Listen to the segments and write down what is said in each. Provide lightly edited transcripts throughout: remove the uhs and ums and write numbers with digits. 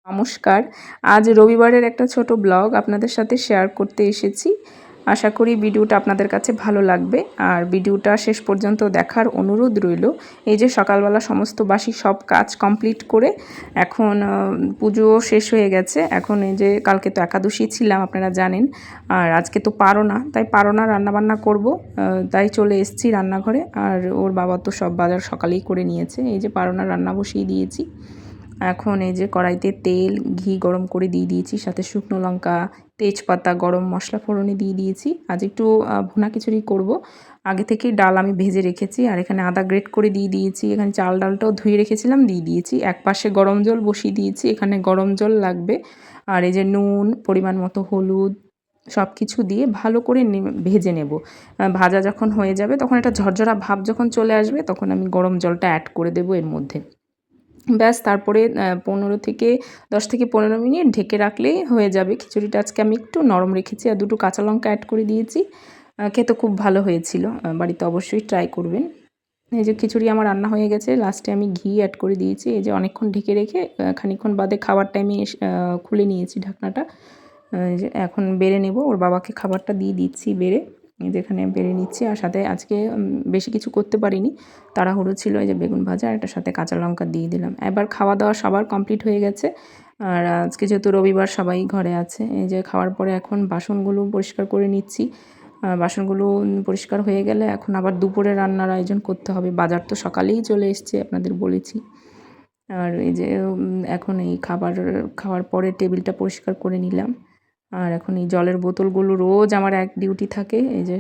নমস্কার। আজ রবিবারের একটা ছোট ব্লগ আপনাদের সাথে শেয়ার করতে এসেছি। আশা করি ভিডিওটা আপনাদের কাছে ভালো লাগবে আর ভিডিওটা শেষ পর্যন্ত দেখার অনুরোধ রইল। এই যে সকালবেলা সমস্ত বাসি সব কাজ কমপ্লিট করে এখন পুজোও শেষ হয়ে গেছে। এখন এই যে কালকে তো একাদশী ছিলাম আপনারা জানেন, আর আজকে তো পারো না, তাই পারো না রান্নাবান্না করব, তাই চলে এসেছি রান্নাঘরে। আর ওর বাবা তো সব বাজার সকালেই করে নিয়েছে। এই যে পারো না রান্না বসিয়ে দিয়েছি। এখন এই যে কড়াইতে তেল ঘি গরম করে দিয়ে দিয়েছি, সাথে শুকনো লঙ্কা তেজপাতা গরম মশলা ফোড়নে দিয়ে দিয়েছি। আজ একটু ভুনা খিচুড়ি করব। আগে থেকেই ডাল আমি ভেজে রেখেছি আর এখানে আদা গ্রেট করে দিয়ে দিয়েছি। এখানে চাল ডালটাও ধুয়ে রেখেছিলাম, দিয়ে দিয়েছি। এক পাশে গরম জল বসিয়ে দিয়েছি, এখানে গরম জল লাগবে। আর এই যে নুন পরিমাণ মতো হলুদ সব কিছু দিয়ে ভালো করে ভেজে নেব। ভাজা যখন হয়ে যাবে তখন একটা ঝরঝরা ভাব যখন চলে আসবে তখন আমি গরম জলটা অ্যাড করে দেবো এর মধ্যে। ব্যাস তারপরে 10 থেকে 15 মিনিট ঢেকে রাখলেই হয়ে যাবে খিচুড়িটা। আজকে আমি একটু নরম রেখেছি আর দুটো কাঁচা লঙ্কা অ্যাড করে দিয়েছি। খেতে খুব ভালো হয়েছিল, বাড়িতে অবশ্যই ট্রাই করবেন। এই যে খিচুড়ি আমার রান্না হয়ে গেছে, লাস্টে আমি ঘি অ্যাড করে দিয়েছি। এই যে অনেকক্ষণ ঢেকে রেখে খানিকক্ষণ বাদে খাবার টাইমে খুলে নিয়েছি ঢাকনাটা। যে এখন বেড়ে নেব, ওর বাবাকে খাবারটা দিয়ে দিচ্ছি বেড়ে। যেখানে বেড়ে নিচ্ছি আর সাথে আজকে বেশি কিছু করতে পারিনি, তাড়াহুড়ো ছিল। এই যে বেগুন ভাজা আর এটার সাথে কাঁচা লঙ্কা দিয়ে দিলাম। এবার খাওয়া দাওয়া সবার কমপ্লিট হয়ে গেছে আর আজকে যেহেতু রবিবার সবাই ঘরে আছে। এই যে খাওয়ার পরে এখন বাসনগুলো পরিষ্কার করে নিচ্ছি। বাসনগুলো পরিষ্কার হয়ে গেলে এখন আবার দুপুরে রান্নার আয়োজন করতে হবে। বাজার তো সকালেই চলে এসছে আপনাদের বলেছি। আর এই যে এখন এই খাওয়ার পরে টেবিলটা পরিষ্কার করে নিলাম। আর এখন এই জলের বোতলগুলো রোজ আমার এক ডিউটি থাকে। এই যে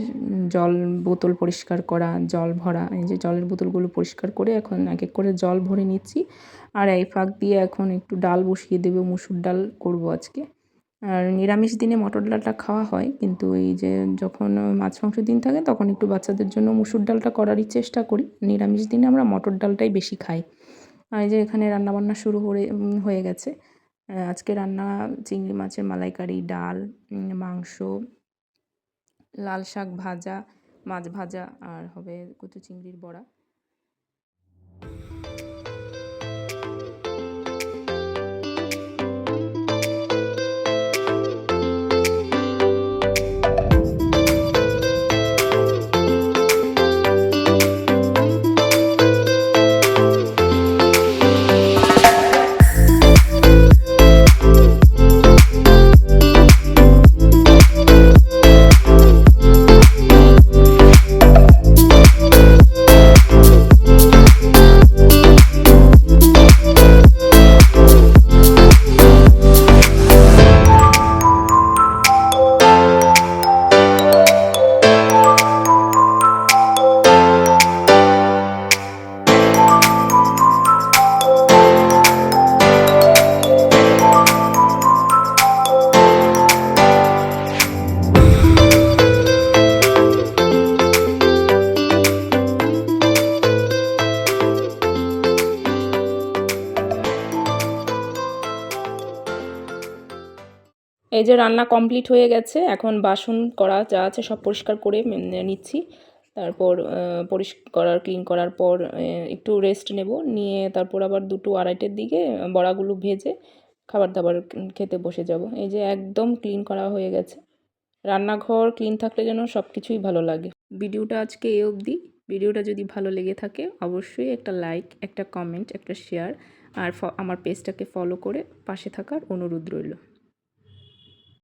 জল বোতল পরিষ্কার করা, জল ভরা। এই যে জলের বোতলগুলো পরিষ্কার করে এখন এক এক করে জল ভরে নিচ্ছি। আর এই ফাঁক দিয়ে এখন একটু ডাল বসিয়ে দেবো, মুসুর ডাল করব আজকে। আর নিরামিষ দিনে মটর ডালটা খাওয়া হয়, কিন্তু এই যে যখন মাছ মাংসের দিন থাকে তখন একটু বাচ্চাদের জন্য মুসুর ডালটা করারই চেষ্টা করি। নিরামিষ দিনে আমরা মটর ডালটাই বেশি খাই। আর এই যে এখানে রান্নাবান্না শুরু হয়ে গেছে। আজকে রান্না চিংড়ি মাছের মালাইকারি, ডাল, মাংস, লাল শাক ভাজা, মাছ ভাজা আর হবে কচু চিংড়ির বড়া। এই যে রান্না কমপ্লিট হয়ে গেছে, এখন বাসন করা যা আছে সব পরিষ্কার করে নিচ্ছি। তারপর ক্লিন করার পর একটু রেস্ট নেব, নিয়ে তারপর আবার 2-2:30টার দিকে বড়াগুলো ভেজে খাবার দাবার খেতে বসে যাব। এই যে একদম ক্লিন করা হয়ে গেছে। রান্নাঘর ক্লিন থাকলে যেন সব কিছুই ভালো লাগে। ভিডিওটা আজকে এই অবধি। ভিডিওটা যদি ভালো লেগে থাকে অবশ্যই একটা লাইক, একটা কমেন্ট, একটা শেয়ার আর আমার পেজটাকে ফলো করে পাশে থাকার অনুরোধ রইল।